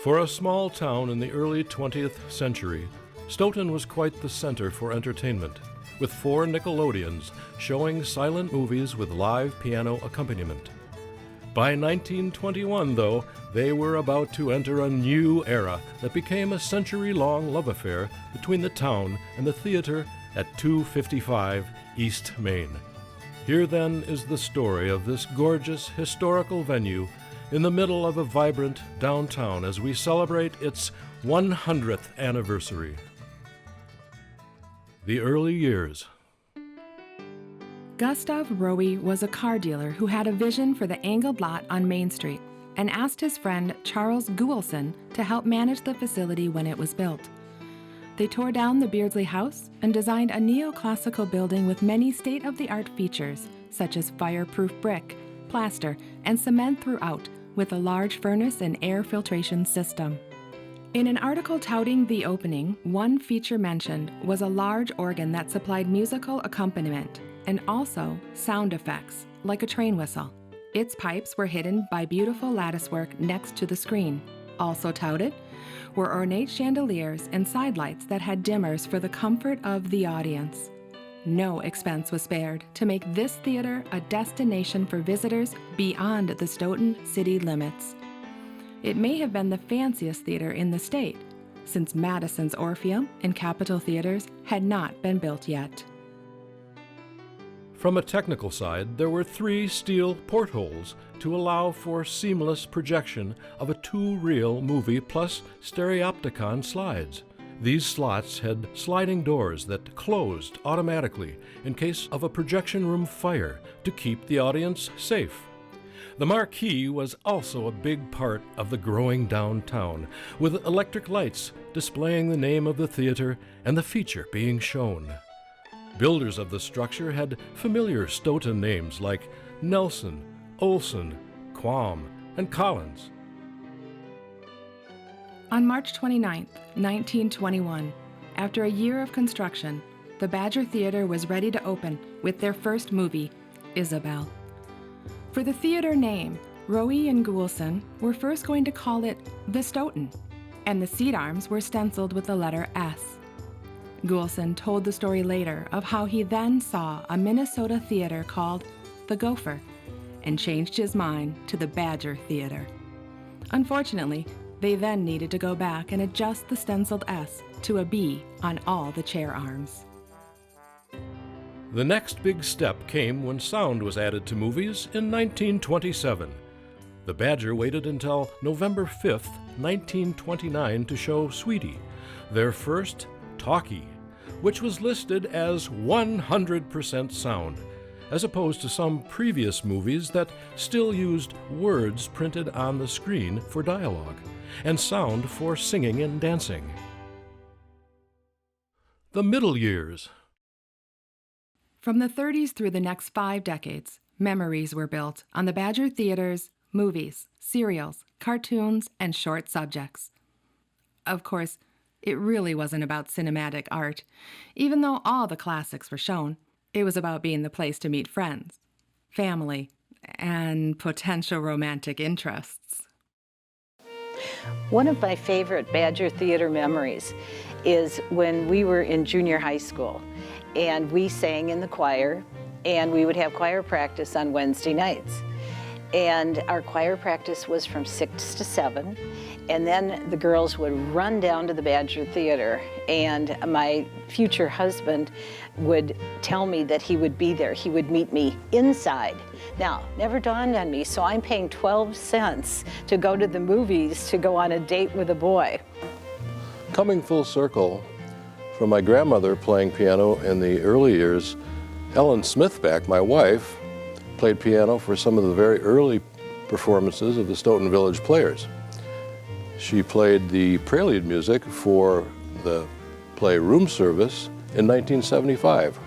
For a small town in the early 20th century, Stoughton was quite the center for entertainment, with 4 Nickelodeons showing silent movies with live piano accompaniment. By 1921, though, they were about to enter a new era that became a century-long love affair between the town and the theater at 255 East Main. Here, then, is the story of this gorgeous historical venue in the middle of a vibrant downtown as we celebrate its 100th anniversary. The early years. Gustav Rowe was a car dealer who had a vision for the angled lot on Main Street and asked his friend Charles Goulson to help manage the facility when it was built. They tore down the Beardsley House and designed a neoclassical building with many state-of-the-art features, such as fireproof brick, plaster, and cement throughout, with a large furnace and air filtration system. In an article touting the opening, one feature mentioned was a large organ that supplied musical accompaniment and also sound effects, like a train whistle. Its pipes were hidden by beautiful latticework next to the screen. Also touted were ornate chandeliers and sidelights that had dimmers for the comfort of the audience. No expense was spared to make this theater a destination for visitors beyond the Stoughton city limits. It may have been the fanciest theater in the state, since Madison's Orpheum and Capitol Theaters had not been built yet. From a technical side, there were 3 steel portholes to allow for seamless projection of a 2-reel movie plus stereopticon slides. These slots had sliding doors that closed automatically in case of a projection room fire to keep the audience safe. The marquee was also a big part of the growing downtown, with electric lights displaying the name of the theater and the feature being shown. Builders of the structure had familiar Stoughton names like Nelson, Olson, Quam, and Collins. On March 29, 1921, after a year of construction, the Badger Theater was ready to open with their first movie, Isabel. For the theater name, Rowe and Goulson were first going to call it the Stoughton, and the seat arms were stenciled with the letter S. Goulson told the story later of how he then saw a Minnesota theater called the Gopher and changed his mind to the Badger Theater. Unfortunately, they then needed to go back and adjust the stenciled S to a B on all the chair arms. The next big step came when sound was added to movies in 1927. The Badger waited until November 5, 1929 to show Sweetie, their first talkie, which was listed as 100% sound, as opposed to some previous movies that still used words printed on the screen for dialogue and sound for singing and dancing. The middle years. From the 30s through the next 5 decades, memories were built on the Badger Theater's movies, serials, cartoons, and short subjects. Of course, it really wasn't about cinematic art. Even though all the classics were shown, it was about being the place to meet friends, family, and potential romantic interests. One of my favorite Badger Theater memories is when we were in junior high school and we sang in the choir, and we would have choir practice on Wednesday nights. And our choir practice was from 6 to 7, and then the girls would run down to the Badger Theater, and my future husband would tell me that he would be there. He would meet me inside. Now, never dawned on me, so I'm paying 12 cents to go to the movies to go on a date with a boy. Coming full circle, from my grandmother playing piano in the early years, Ellen Smithback, my wife, played piano for some of the very early performances of the Stoughton Village Players. She played the prelude music for the play Room Service in 1975.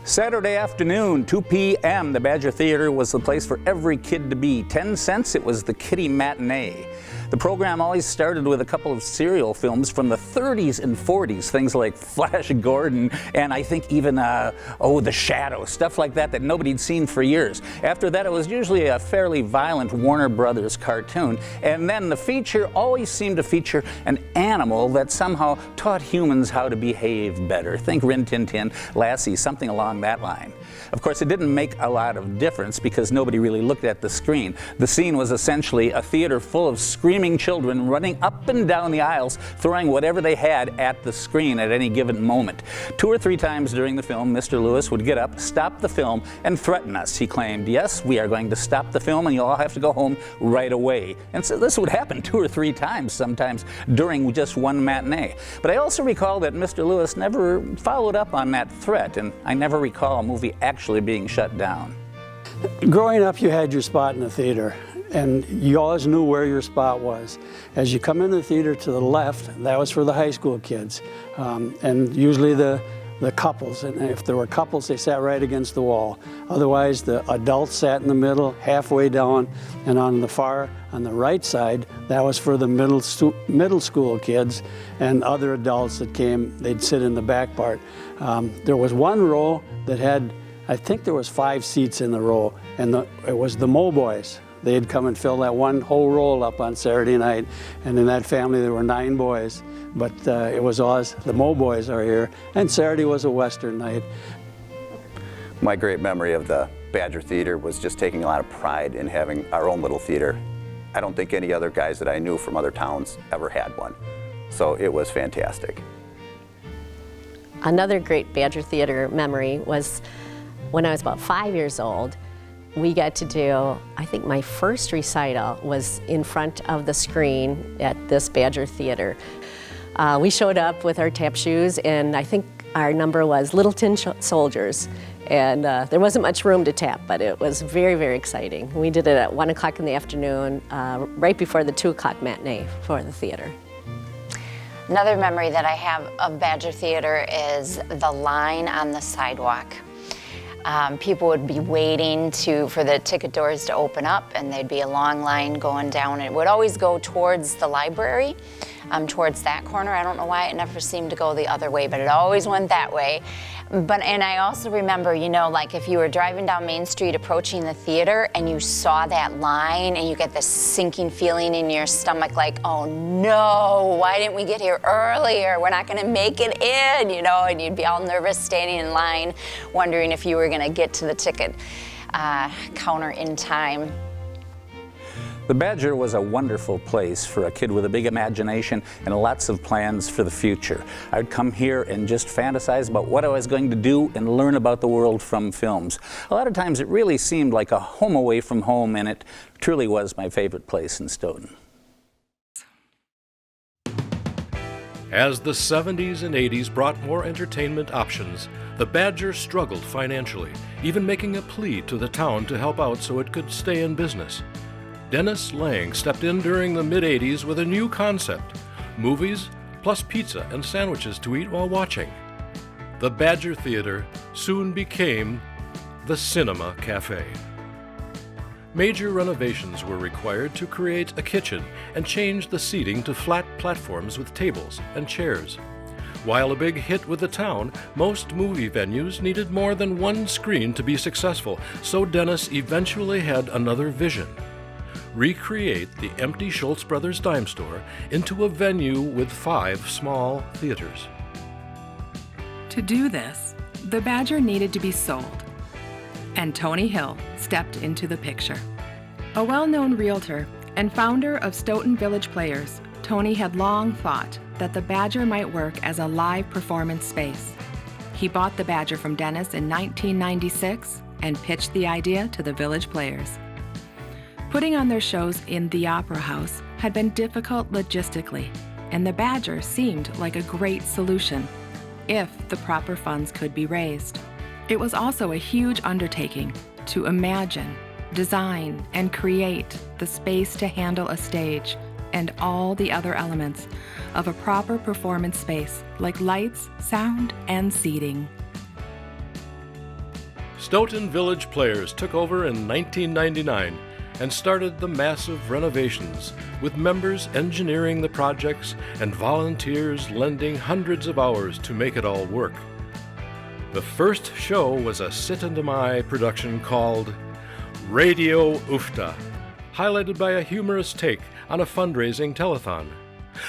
Saturday afternoon, 2 p.m., the Badger Theater was the place for every kid to be. 10 cents, it was the kiddie matinee. The program always started with a couple of serial films from the 30s and 40s, things like Flash Gordon and I think even, The Shadow, stuff like that that nobody'd seen for years. After that, it was usually a fairly violent Warner Brothers cartoon, and then the feature always seemed to feature an animal that somehow taught humans how to behave better. Think Rin Tin Tin, Lassie, something along that line. Of course, it didn't make a lot of difference because nobody really looked at the screen. The scene was essentially a theater full of screaming children running up and down the aisles, throwing whatever they had at the screen at any given moment. 2 or 3 times during the film, Mr. Lewis would get up, stop the film, and threaten us. He claimed, "Yes, we are going to stop the film and you'll all have to go home right away." And so this would happen 2 or 3 times, sometimes during just one matinee. But I also recall that Mr. Lewis never followed up on that threat, and I never recall a movie actually being shut down. Growing up, you had your spot in the theater, and you always knew where your spot was. As you come in the theater to the left, that was for the high school kids, and usually the couples, and if there were couples, they sat right against the wall. Otherwise, the adults sat in the middle, halfway down, and on the right side, that was for the middle school kids and other adults that came, they'd sit in the back part. There was one row that had, I think there was 5 seats in the row, and it was the Mo Boys. They'd come and fill that one whole roll up on Saturday night, and in that family there were 9 boys, but it was us, the Mo Boys are here, and Saturday was a Western night. My great memory of the Badger Theater was just taking a lot of pride in having our own little theater. I don't think any other guys that I knew from other towns ever had one, so it was fantastic. Another great Badger Theater memory was when I was about 5 years old. We got to do, I think my first recital was in front of the screen at this Badger Theater. We showed up with our tap shoes, and I think our number was Little Tin Soldiers. And there wasn't much room to tap, but it was very, very exciting. We did it at 1 o'clock in the afternoon, right before the 2 o'clock matinee for the theater. Another memory that I have of Badger Theater is the line on the sidewalk. People would be waiting for the ticket doors to open up, and there'd be a long line going down. It would always go towards the library, towards that corner. I don't know why it never seemed to go the other way, but it always went that way. And I also remember, you know, like if you were driving down Main Street approaching the theater and you saw that line and you get this sinking feeling in your stomach like, oh no, why didn't we get here earlier? We're not gonna make it in, you know, and you'd be all nervous standing in line, wondering if you were gonna get to the ticket counter in time. The Badger was a wonderful place for a kid with a big imagination and lots of plans for the future. I'd come here and just fantasize about what I was going to do and learn about the world from films. A lot of times it really seemed like a home away from home, and it truly was my favorite place in Stoughton. As the 70s and 80s brought more entertainment options, the Badger struggled financially, even making a plea to the town to help out so it could stay in business. Dennis Lang stepped in during the mid-80s with a new concept: movies plus pizza and sandwiches to eat while watching. The Badger Theater soon became the Cinema Cafe. Major renovations were required to create a kitchen and change the seating to flat platforms with tables and chairs. While a big hit with the town, most movie venues needed more than one screen to be successful, so Dennis eventually had another vision: recreate the empty Schultz Brothers dime store into a venue with 5 small theaters. To do this, the Badger needed to be sold, and Tony Hill stepped into the picture. A well-known realtor and founder of Stoughton Village Players, Tony had long thought that the Badger might work as a live performance space. He bought the Badger from Dennis in 1996 and pitched the idea to the Village Players. Putting on their shows in the Opera House had been difficult logistically, and the Badger seemed like a great solution if the proper funds could be raised. It was also a huge undertaking to imagine, design, and create the space to handle a stage and all the other elements of a proper performance space like lights, sound, and seating. Stoughton Village Players took over in 1999, and started the massive renovations, with members engineering the projects and volunteers lending hundreds of hours to make it all work. The first show was a sit-and-my production called Radio Ufta, highlighted by a humorous take on a fundraising telethon.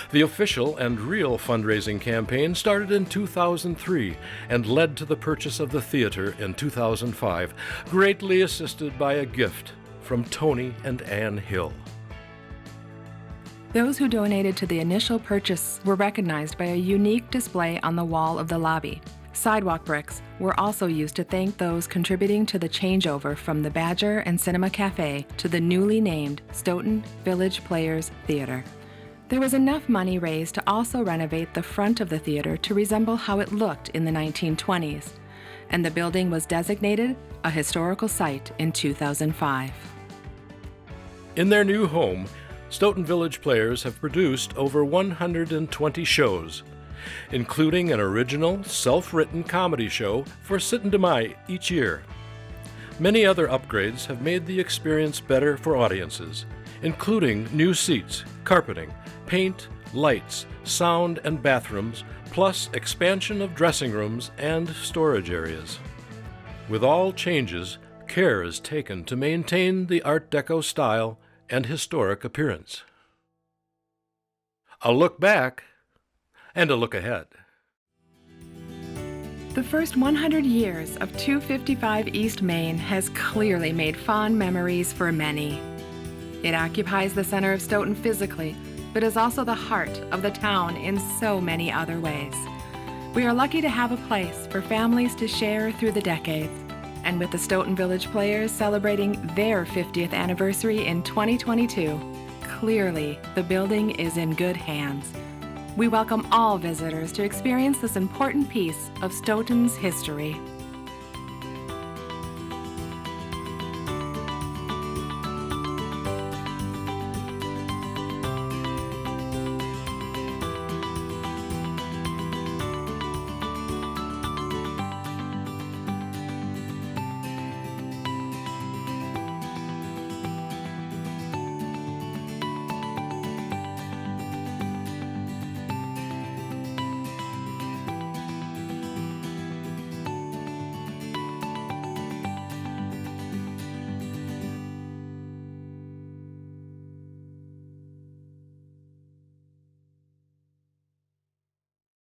The official and real fundraising campaign started in 2003 and led to the purchase of the theater in 2005, greatly assisted by a gift from Tony and Ann Hill. Those who donated to the initial purchase were recognized by a unique display on the wall of the lobby. Sidewalk bricks were also used to thank those contributing to the changeover from the Badger and Cinema Cafe to the newly named Stoughton Village Players Theater. There was enough money raised to also renovate the front of the theater to resemble how it looked in the 1920s, and the building was designated a historical site in 2005. In their new home, Stoughton Village Players have produced over 120 shows, including an original, self-written comedy show for Sit-and-My each year. Many other upgrades have made the experience better for audiences, including new seats, carpeting, paint, lights, sound, and bathrooms, plus expansion of dressing rooms and storage areas. With all changes, care is taken to maintain the Art Deco style and historic appearance. A look back and a look ahead. The first 100 years of 255 East Main has clearly made fond memories for many. It occupies the center of Stoughton physically, but is also the heart of the town in so many other ways. We are lucky to have a place for families to share through the decades. And with the Stoughton Village Players celebrating their 50th anniversary in 2022, clearly the building is in good hands. We welcome all visitors to experience this important piece of Stoughton's history.